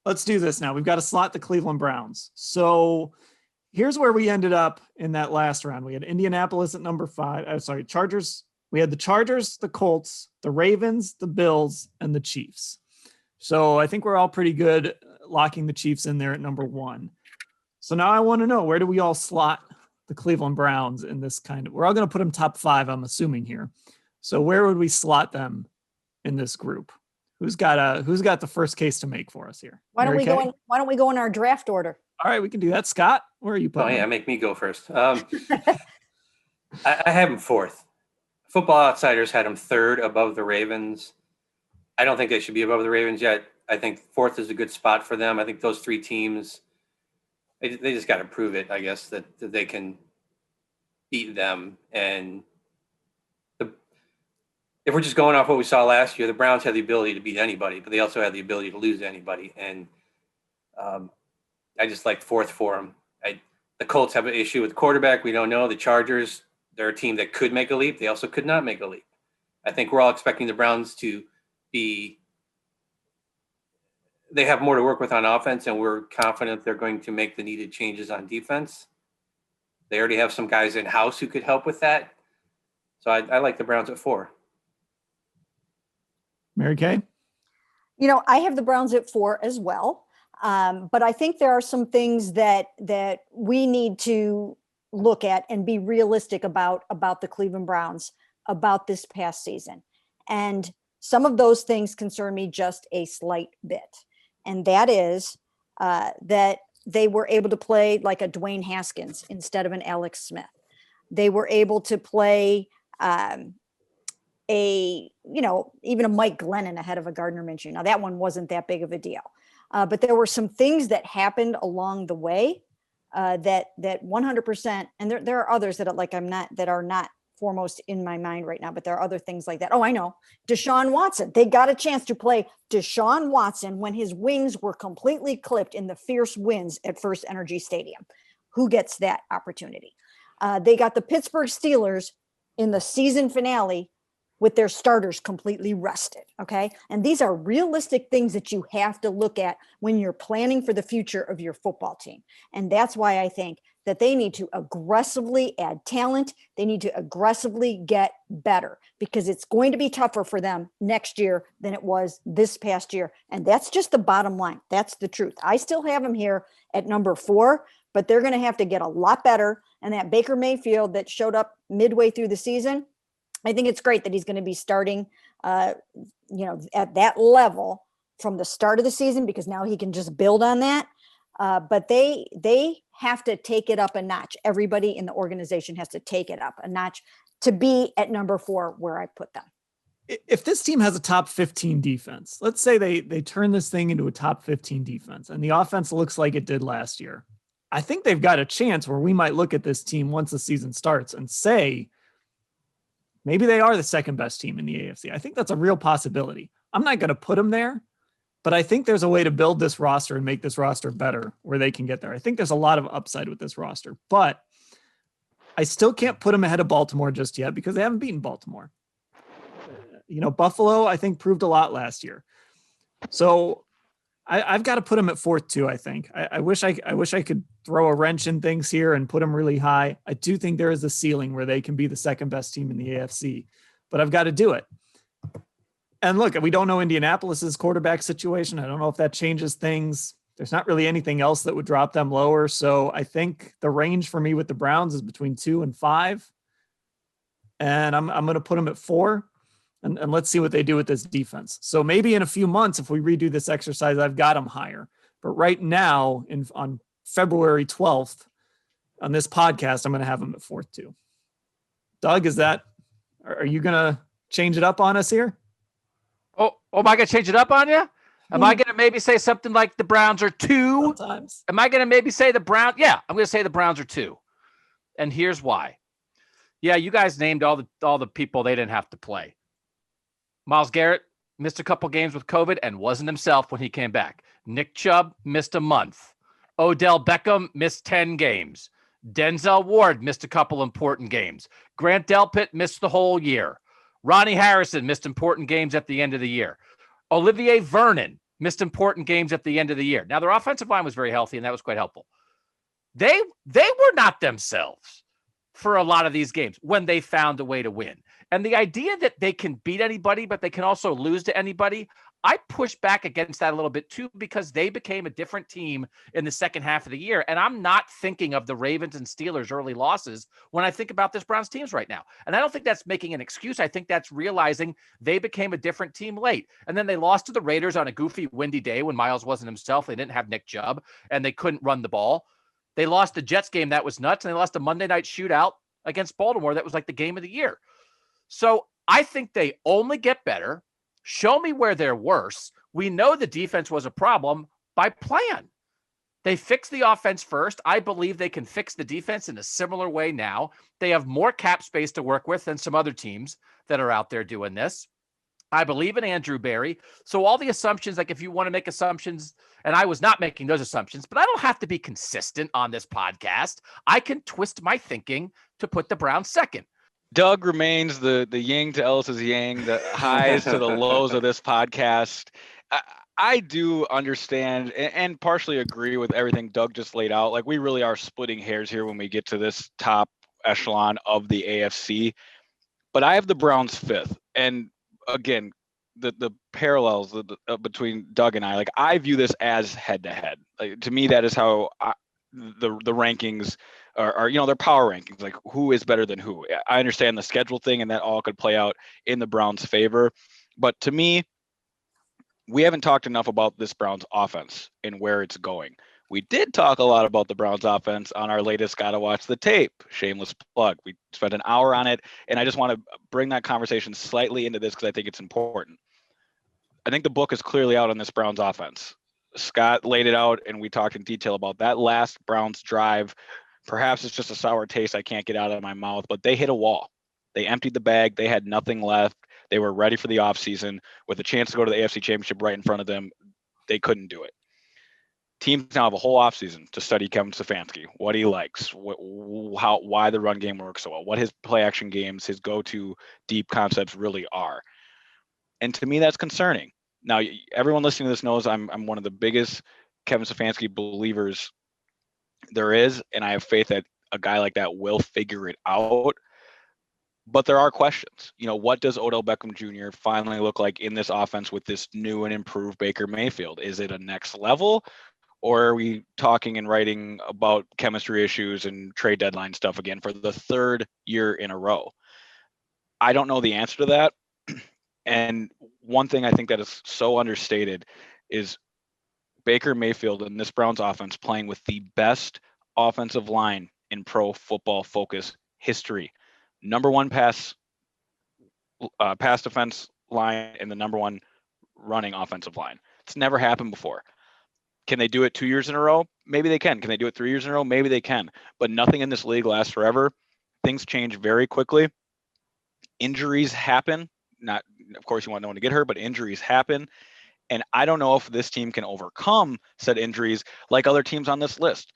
let's do this now. We've got to slot the Cleveland Browns. So here's where we ended up in that last round. We had Indianapolis at number 5. Chargers. We had the Chargers, the Colts, the Ravens, the Bills, and the Chiefs. So I think we're all pretty good locking the Chiefs in there at number 1. So now I want to know, where do we all slot the Cleveland Browns in this kind of, we're all going to put them top 5, I'm assuming here. So where would we slot them in this group? Who's got the first case to make for us here? Why don't we go in our draft order? All right, we can do that. Scott, where are you putting? Oh yeah, make me go first. I have him 4th. Football Outsiders had him 3rd above the Ravens. I don't think they should be above the Ravens yet. I think 4th is a good spot for them. I think those 3 teams, they just got to prove it, I guess, that they can beat them. And if we're just going off what we saw last year, the Browns had the ability to beat anybody, but they also had the ability to lose anybody. And I just like 4th for them. The Colts have an issue with quarterback. We don't know. The Chargers, they're a team that could make a leap. They also could not make a leap. I think we're all expecting the Browns to be – they have more to work with on offense, and we're confident they're going to make the needed changes on defense. They already have some guys in-house who could help with that. So I like the Browns at 4. Mary Kay? I have the Browns at 4 as well. But I think there are some things that we need to look at and be realistic about the Cleveland Browns about this past season. And some of those things concern me just a slight bit. And that is that they were able to play like a Dwayne Haskins instead of an Alex Smith. They were able to play even a Mike Glennon ahead of a Gardner Minshew. Now that one wasn't that big of a deal. But there were some things that happened along the way that 100%, and there are others that are not foremost in my mind right now, but there are other things like that. Oh, I know. Deshaun Watson. They got a chance to play Deshaun Watson when his wings were completely clipped in the fierce winds at First Energy Stadium. Who gets that opportunity? They got the Pittsburgh Steelers in the season finale with their starters completely rested, okay? And these are realistic things that you have to look at when you're planning for the future of your football team. And that's why I think that they need to aggressively add talent. They need to aggressively get better, because it's going to be tougher for them next year than it was this past year. And that's just the bottom line. That's the truth. I still have them here at number 4, but they're going to have to get a lot better. And that Baker Mayfield that showed up midway through the season, I think it's great that he's going to be starting, at that level from the start of the season, because now he can just build on that. But they have to take it up a notch. Everybody in the organization has to take it up a notch to be at number 4 where I put them. If this team has a top 15 defense, let's say they turn this thing into a top 15 defense and the offense looks like it did last year, I think they've got a chance where we might look at this team once the season starts and say, maybe they are the second best team in the AFC. I think that's a real possibility. I'm not going to put them there, but I think there's a way to build this roster and make this roster better where they can get there. I think there's a lot of upside with this roster, but I still can't put them ahead of Baltimore just yet because they haven't beaten Baltimore. Buffalo, I think, proved a lot last year. So I've got to put them at 4th too, I think. I wish I could throw a wrench in things here and put them really high. I do think there is a ceiling where they can be the second best team in the AFC, but I've got to do it. And look, we don't know Indianapolis's quarterback situation. I don't know if that changes things. There's not really anything else that would drop them lower. So I think the range for me with the Browns is between 2 and 5. And I'm going to put them at 4. And let's see what they do with this defense. So maybe in a few months, if we redo this exercise, I've got them higher. But right now, on February 12th, on this podcast, I'm going to have them at 4th too. Doug, are you going to change it up on us here? Oh, am I going to change it up on you? Am I going to maybe say something like the Browns are 2? Sometimes. Am I going to maybe say the Browns? Yeah, I'm going to say the Browns are 2. And here's why. Yeah, you guys named all the people they didn't have to play. Myles Garrett missed a couple games with COVID and wasn't himself when he came back. Nick Chubb missed a month. Odell Beckham missed 10 games. Denzel Ward missed a couple important games. Grant Delpit missed the whole year. Ronnie Harrison missed important games at the end of the year. Olivier Vernon missed important games at the end of the year. Now, their offensive line was very healthy, and that was quite helpful. They were not themselves for a lot of these games when they found a way to win. And the idea that they can beat anybody, but they can also lose to anybody, I push back against that a little bit too, because they became a different team in the second half of the year. And I'm not thinking of the Ravens and Steelers early losses when I think about this Browns teams right now. And I don't think that's making an excuse. I think that's realizing they became a different team late. And then they lost to the Raiders on a goofy, windy day when Miles wasn't himself. They didn't have Nick Chubb, and they couldn't run the ball. They lost the Jets game that was nuts, and they lost a Monday night shootout against Baltimore that was like the game of the year. So I think they only get better. Show me where they're worse. We know the defense was a problem by plan. They fixed the offense first. I believe they can fix the defense in a similar way now. They have more cap space to work with than some other teams that are out there doing this. I believe in Andrew Berry. So all the assumptions, like if you want to make assumptions, and I was not making those assumptions, but I don't have to be consistent on this podcast. I can twist my thinking to put the Browns second. Doug remains the yin to Ellis's yang, the highs to the lows of this podcast. I do understand and partially agree with everything Doug just laid out. Like, we really are splitting hairs here when we get to this top echelon of the AFC. But I have the Browns fifth. And again, the parallels between Doug and I, like, I view this as head to head. Like, to me, that is how the rankings are, you know, they're power rankings, like who is better than who. I understand the schedule thing, and that all could play out in the Browns' favor. But to me, we haven't talked enough about this Browns offense and where it's going. We did talk a lot about the Browns offense on our latest Gotta Watch the Tape, shameless plug. We spent an hour on it, and I just want to bring that conversation slightly into this because I think it's important. I think the book is clearly out on this Browns offense. Scott laid it out, and we talked in detail about that last Browns drive. Perhaps it's just a sour taste I can't get out of my mouth, but they hit a wall. They emptied the bag. They had nothing left. They were ready for the offseason with a chance to go to the AFC Championship right in front of them. They couldn't do it. Teams now have a whole offseason to study Kevin Stefanski, what he likes, why the run game works so well, what his play action games, his go-to deep concepts really are. And to me, that's concerning. Now, everyone listening to this knows I'm one of the biggest Kevin Stefanski believers there is, and I have faith that a guy like that will figure it out. But there are questions. You know, what does Odell Beckham Jr. finally look like in this offense with this new and improved Baker Mayfield? Is it a next level, or are we talking and writing about chemistry issues and trade deadline stuff again for the third year in a row? I don't know the answer to that. And one thing I think that is so understated is Baker Mayfield and this Browns offense playing with the best offensive line in Pro Football Focus history. Number one pass defense line and the number one running offensive line. It's never happened before. Can they do it 2 years in a row? Maybe they can. Can they do it 3 years in a row? Maybe they can. But nothing in this league lasts forever. Things change very quickly. Injuries happen. Not, of course, you want no one to get hurt, but injuries happen. And I don't know if this team can overcome said injuries like other teams on this list.